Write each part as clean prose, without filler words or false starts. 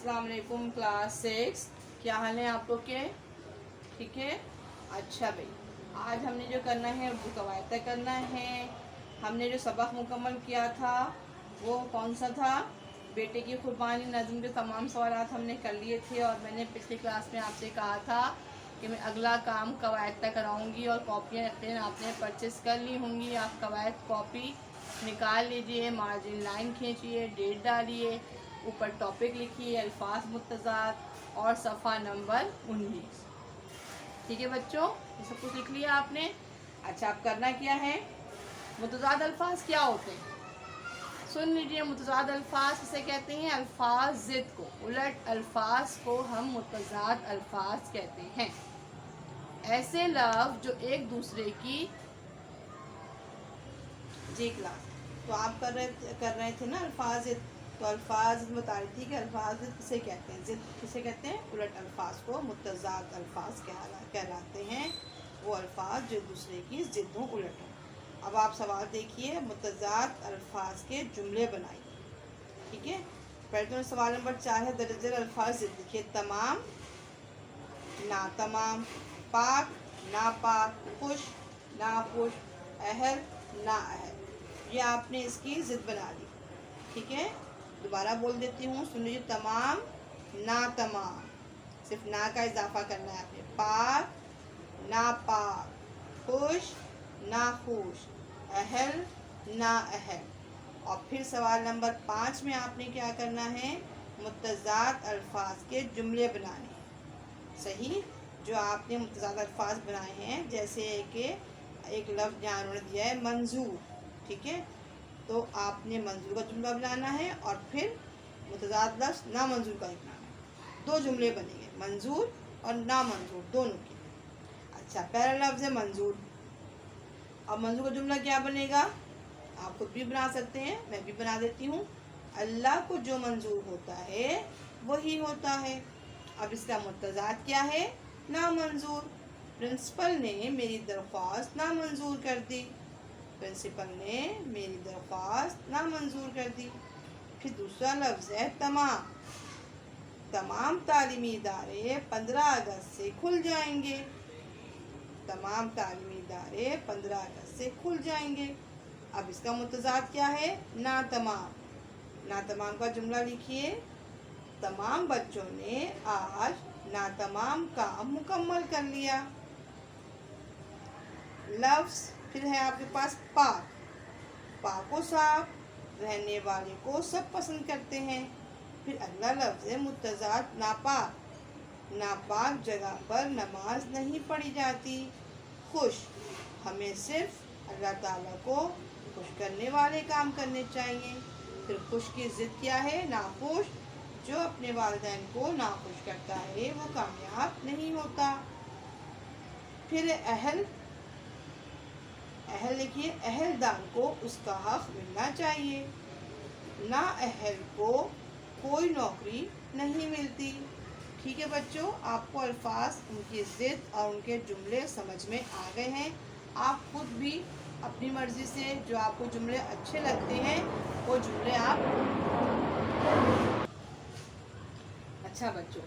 अस्सलाम वालेकुम क्लास 6। क्या हाल है आप लोग के? ठीक है। अच्छा भाई, आज हमने जो करना है उर्दू कवायद करना है। हमने जो सबक मुकम्मल किया था वो कौन सा था? बेटे की कुर्बानी नज़्म के तमाम सवालात हमने कर लिए थे। और मैंने पिछली क्लास में आपसे कहा था कि मैं अगला काम कवायद कराऊंगी और कॉपियाँ यकीन आपने परचेस कर ली होंगी। आप कवायद कॉपी निकाल लीजिए, मार्जिन लाइन खींचिए, डेट डालिए, ऊपर टॉपिक लिखिए, अल्फाज मुत्तज़ात और सफ़ा नंबर 19। ठीक है बच्चों, ये सब कुछ लिख लिया आपने। अच्छा, अब करना क्या है? मुत्तज़ात अल्फाज क्या होते हैं सुन लीजिए। मुत्तज़ात अल्फाज किसे कहते हैं? अल्फाज ज़िद को, उलट अल्फाज को हम मुत्तज़ात अल्फाज कहते हैं। ऐसे लफ्ज़ जो एक दूसरे की जी क्लास तो आप कर रहे थे ना अल्फाज ज़िद। तो अल्फाज बता रही थी कि अल्फाज ज़िद किसे कहते हैं, ज़िद किसे कहते हैं? उलट अल्फाज को मुत्तज़ात अल्फाज कहलाते हैं। वो अल्फाज जो दूसरे की ज़िद हों, उलट हों। अब आप सवाल देखिए, मुत्तज़ात अल्फाज के जुमले बनाइए। ठीक है, पहले तो सवाल नंबर 4 है, दर्जल अल्फाज ज़िद लिखिए। तमाम, ना तमाम, पाक, ना पाक, खुश, ना खुश, अहल, ना अहल। ये आपने इसकी ज़िद बना ली। ठीक है, दोबारा बोल देती हूँ, सुन लीजिए। तमाम, ना तमाम, सिर्फ ना का इजाफा करना है आपने। पाक, ना पाक, खुश, ना खुश, अहल, ना अहल। और फिर सवाल नंबर 5 में आपने क्या करना है? मुत्तज़ात अल्फाज के जुमले बनाने हैं। सही, जो आपने मुत्तज़ात अल्फाज बनाए हैं, जैसे कि एक लफ्ज़ यहाँ उन्होंने दिया है मंजूर। ठीक है, तो आपने मंजूर का जुमला बनाना है और फिर मुत्तज़ात लफ्ज़ ना मंजूर का लिखना है। 2 जुमले बनेंगे, मंजूर और ना मंजूर दोनों के। अच्छा, पहला लफ्ज़ है मंजूर। अब मंजूर का जुमला क्या बनेगा? आप खुद भी बना सकते हैं, मैं भी बना देती हूँ। अल्लाह को जो मंजूर होता है वही होता है। अब इसका मुत्तज़ात क्या है? ना मंजूर। प्रिंसिपल ने मेरी दरख्वास्त ना मंजूर कर दी। प्रिंसिपल ने मेरी दरख्वास्त ना मंजूर कर दी। फिर दूसरा लफ्ज़ है तमाम। तमाम तालीमी इदारे 15 अगस्त से खुल जाएंगे। तमाम तालीमी इदारे 15 अगस्त से खुल जाएंगे। अब इसका मुत्तज़ात क्या है? ना तमाम। ना तमाम का जुमला लिखिए। तमाम बच्चों ने आज ना तमाम काम मुकम्मल कर लिया। लफ्ज़ फिर है आपके पास पाक। पाको साफ, रहने वाले को सब पसंद करते हैं। फिर अगला लफ्ज़ है मुत्तज़ात नापाक। नापाक जगह पर नमाज नहीं पढ़ी जाती। खुश, हमें सिर्फ अल्लाह ताला को खुश करने वाले काम करने चाहिए। फिर खुश की ज़िद क्या है? नाखुश। जो अपने वालिदैन को नाखुश करता है वो कामयाब नहीं होता। फिर अहल। अहल लिखिए। अहलदार को उसका हक मिलना चाहिए। ना अहल को कोई नौकरी नहीं मिलती। ठीक है बच्चों, आपको अल्फाज, उनकी ज़िद और उनके जुमले समझ में आ गए हैं। आप खुद भी अपनी मर्ज़ी से जो आपको जुमले अच्छे लगते हैं वो जुमले आप। अच्छा बच्चों,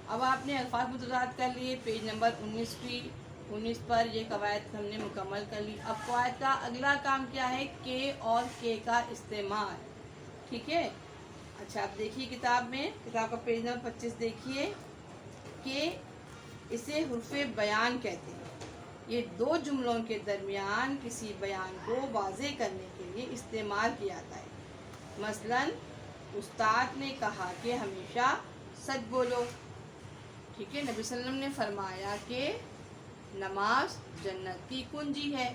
अब आपने अल्फाज मुत्तज़ात कर लिए। पेज नंबर 19 पर ये कवायद हमने मुकम्मल कर ली। अब कवायद का अगला काम क्या है? के और के का इस्तेमाल। ठीक है, अच्छा आप देखिए किताब में, किताब का पेज नंबर 25 देखिए। कि इसे हुर्फ़े बयान कहते हैं। ये 2 जुमलों के दरमियान किसी बयान को वाज़े करने के लिए इस्तेमाल किया जाता है। मसलन, उस्ताद ने कहा कि हमेशा सच बोलो। ठीक है, नबी सल्लल्लाहु अलैहि वसल्लम ने फरमाया कि नमाज जन्नत की कुंजी है।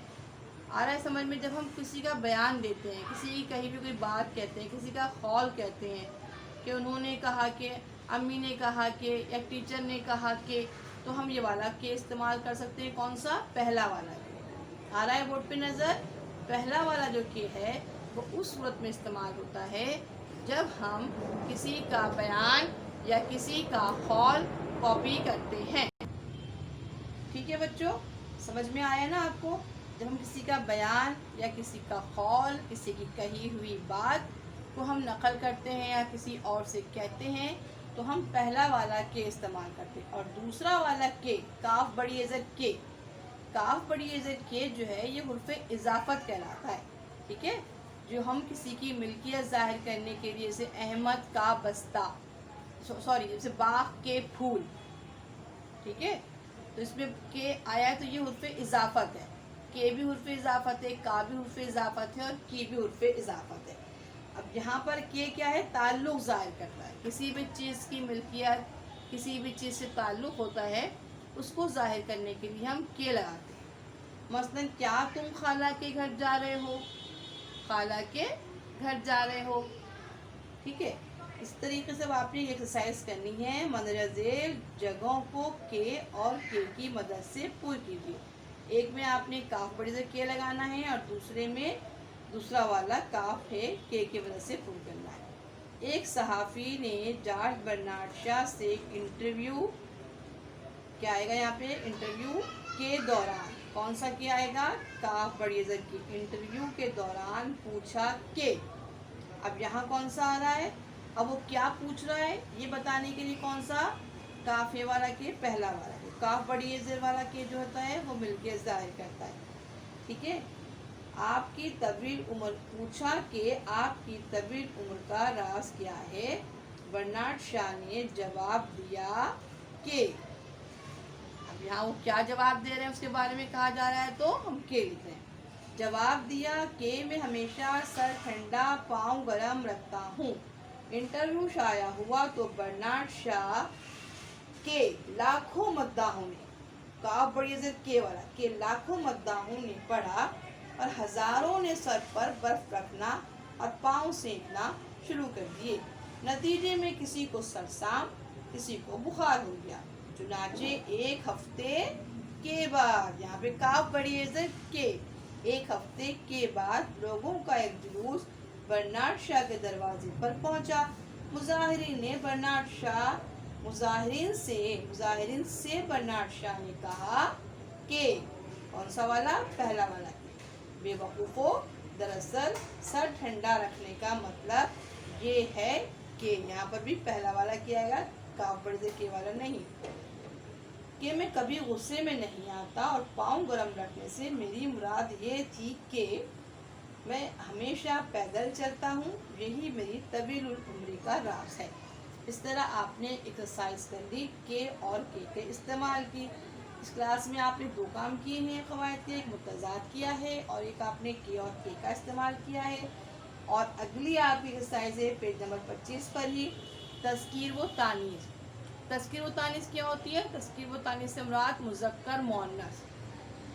आ रहा है समझ में? जब हम किसी का बयान देते हैं, किसी की कहीं भी कोई बात कहते हैं, किसी का कौल कहते हैं कि उन्होंने कहा कि, अम्मी ने कहा कि, या टीचर ने कहा कि, तो हम ये वाला के इस्तेमाल कर सकते हैं। कौन सा? पहला वाला के। आ रहा है बोर्ड पे नज़र? पहला वाला जो के है वो उस सूरत में इस्तेमाल होता है जब हम किसी का बयान या किसी का कौल कॉपी करते हैं। ठीक है बच्चों, समझ में आया ना आपको? जब हम किसी का बयान या किसी का कौल, किसी की कही हुई बात को हम नकल करते हैं या किसी और से कहते हैं تو ہم پہلا والا کے استعمال کرتے ہیں، اور دوسرا والا کے، کاف بڑی عزت کے، کاف بڑی عزت کے جو ہے یہ حرف اضافت کہلاتا ہے، ٹھیک ہے، جو ہم کسی کی ملکیت ظاہر کرنے کے لیے، جیسے احمد کا بستہ، سوری جیسے باغ کے پھول، ٹھیک ہے، تو اس میں کے آیا ہے تو یہ حرف اضافت ہے، کے بھی حرف اضافت ہے، کا بھی حرف اضافت ہے، اور کی بھی حرف اضافت ہے۔ اب یہاں پر کے کیا ہے؟ تعلق ظاہر کرتا ہے، کسی بھی چیز کی ملکیت، کسی بھی چیز سے تعلق ہوتا ہے، اس کو ظاہر کرنے کے لیے ہم کے لگاتے ہیں۔ مثلاً کیا تم خالہ کے گھر جا رہے ہو؟ خالہ کے گھر جا رہے ہو، ٹھیک ہے۔ اس طریقے سے آپ نے ایکسرسائز کرنی ہے، مندرجہ ذیل جگہوں کو کے اور کے کی مدد سے پور کیجیے۔ ایک میں آپ نے کاف بڑی سے کے لگانا ہے، اور دوسرے میں دوسرا والا کاف ہے کے کی مدد سے پور کرنا ہے۔ ایک صحافی نے جارج برنارڈ شاہ سے انٹرویو، کیا آئے گا یہاں پہ؟ انٹرویو کے دوران، کون سا کیا آئے گا؟ کاف بڑی عزت کی، انٹرویو کے دوران پوچھا کہ، اب یہاں کون سا آ رہا ہے؟ اب وہ کیا پوچھ رہا ہے یہ بتانے کے لیے کون سا؟ کافے والا کے، پہلا والا کے، کاف بڑی عزت والا کے جو ہوتا ہے وہ ملکیت ظاہر کرتا ہے، ٹھیک ہے۔ آپ کی طویل عمر، پوچھا کہ آپ کی طویل عمر کا راز کیا ہے؟ برنارڈ شاہ نے جواب دیا کہ، اب یہاں وہ کیا جواب دے رہے ہیں اس کے بارے میں کہا جا رہا ہے تو ہم کے لکھ رہے ہیں۔ جواب دیا کہ میں ہمیشہ سر ٹھنڈا پاؤں گرم رکھتا ہوں۔ انٹرویو شائع ہوا تو برنارڈ شاہ کے لاکھوں مداحوں نے، کاف بڑی عزت کے والا، کہ لاکھوں مداحوں نے پڑھا، اور ہزاروں نے سر پر برف رکھنا اور پاؤں سینکنا شروع کر دیے۔ نتیجے میں کسی کو سرسام، کسی کو بخار ہو گیا۔ چنانچہ ایک ہفتے کے بعد، یہاں پہ کاف بڑی عزت کے، ایک ہفتے کے بعد لوگوں کا ایک جلوس برنارڈ شاہ کے دروازے پر پہنچا۔ مظاہرین سے برنارڈ شاہ نے کہا کہ، کون سا والا؟ پہلا والا کہ، بے وقوفو، دراصل سر ٹھنڈا رکھنے کا مطلب یہ ہے کہ، یہاں پر بھی پہلا والا کیا آئے گا، کاف بڑی عزت کے والا نہیں، کہ میں کبھی غصے میں نہیں آتا، اور پاؤں گرم رکھنے سے میری مراد یہ تھی کہ میں ہمیشہ پیدل چلتا ہوں، یہی میری طویل العمری کا راز ہے۔ اس طرح آپ نے ایکسرسائز کر لی، کے اور کے استعمال کی۔ اس کلاس میں آپ نے دو کام کیے ہیں قواعد کے، ایک متضاد کیا ہے، اور ایک آپ نے کے اور کے کا استعمال کیا ہے۔ اور اگلی آپ کی ایکسرسائز ہے پیج نمبر 25 پر ہی، تذکیر و تانیث۔ تذکیر و تانیث کیا ہوتی ہے؟ تذکیر و تانیث سے مراد مذکر مؤنث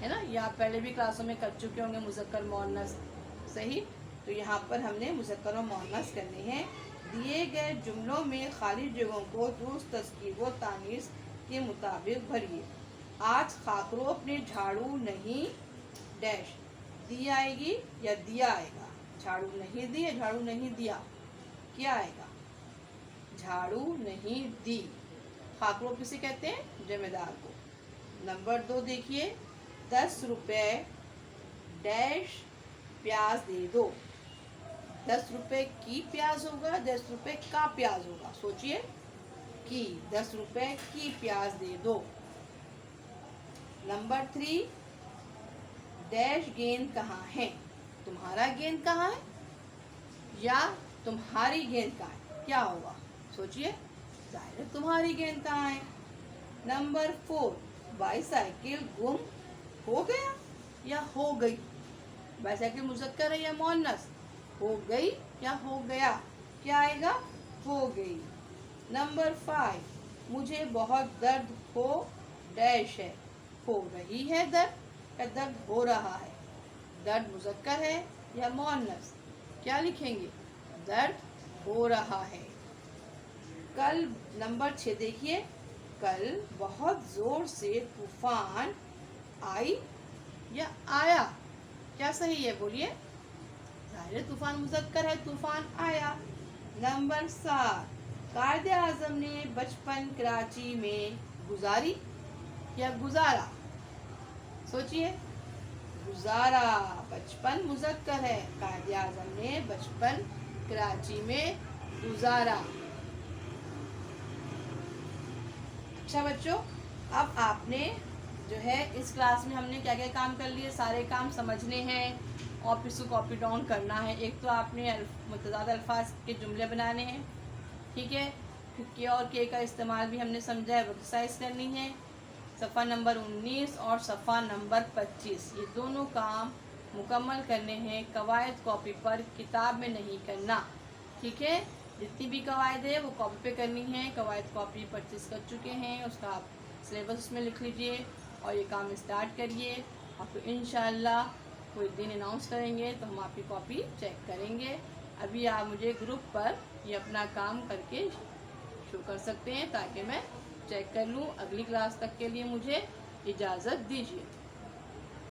ہے نا، یہ آپ پہلے بھی کلاسوں میں کر چکے ہوں گے، مذکر مؤنث، صحیح۔ تو یہاں پر ہم نے مذکر و مؤنث کرنے ہیں۔ دیے گئے جملوں میں خالی جگہوں کو درست تذکیر و تانیث کے مطابق بھریے۔ آج خاکرو نے جھاڑو نہیں ڈیش دی آئے گی یا دیا آئے گا؟ جھاڑو نہیں دی یا جھاڑو نہیں دیا؟ کیا آئے گا؟ جھاڑو نہیں دی۔ خاکرو کسے کہتے ہیں؟ جمع دار کو۔ نمبر 2 دیکھیے، 10 روپے ڈیش پیاز دے دو۔ 10 روپے کی پیاز ہوگا، 10 روپے کا پیاز ہوگا؟ سوچئے، کی، 10 روپے کی پیاز دے دو۔ نمبر 3، ڈیش گیند کہاں ہے؟ تمہارا گیند کہاں ہے یا تمہاری گیند کہاں ہے؟ کیا ہوگا؟ سوچئے، ظاہر ہے تمہاری گیند کہاں ہے۔ نمبر 4، بائی سائیکل گم ہو گیا یا ہو گئی؟ بائی سائیکل مذکر ہے یا مؤنث؟ ہو گئی یا ہو گیا؟ کیا آئے گا؟ ہو گئی۔ نمبر 5، مجھے بہت درد ہو ڈیش ہے، ہو رہی ہے درد یا درد ہو رہا ہے؟ درد مذکر ہے یا مؤنث؟ کیا لکھیں گے؟ درد ہو رہا ہے۔ کل، نمبر 6 دیکھیے، کل بہت زور سے طوفان آئی یا آیا؟ کیا صحیح ہے بولیے؟ ظاہر ہے طوفان مذکر ہے، طوفان آیا۔ نمبر 7، قائد اعظم نے بچپن کراچی میں گزاری یا گزارا؟ سوچئے، گزارا، بچپن مذکر ہے، قائد اعظم نے بچپن کراچی میں گزارا۔ अच्छा बच्चों, अब आपने जो है इस क्लास में हमने क्या क्या काम कर लिए, सारे काम समझने हैं और फिर इसको कॉपी डाउन करना है। एक तो आपने मुतज़ाद अल्फाज के जुमले बनाने हैं, ठीक है। फिर के और के का इस्तेमाल भी हमने समझा है, एक्सरसाइज करनी है। सफ़ा नंबर 19 और सफ़ा नंबर 25 ये दोनों काम मुकम्मल करने हैं। कवायद कॉपी पर, किताब में नहीं करना, ठीक है। जितनी भी कवायद है वो कॉपी पे करनी है। कवायद कॉपी 25 कर चुके हैं, उसका आप सिलेबस उसमें लिख लीजिए और ये काम स्टार्ट करिए। आपको इंशाअल्लाह कोई दिन अनाउंस करेंगे तो हम आपकी कॉपी चेक करेंगे। अभी आप मुझे ग्रुप पर ये अपना काम करके शो कर सकते हैं ताकि मैं चेक कर लूँ। अगली क्लास तक के लिए मुझे इजाज़त दीजिए।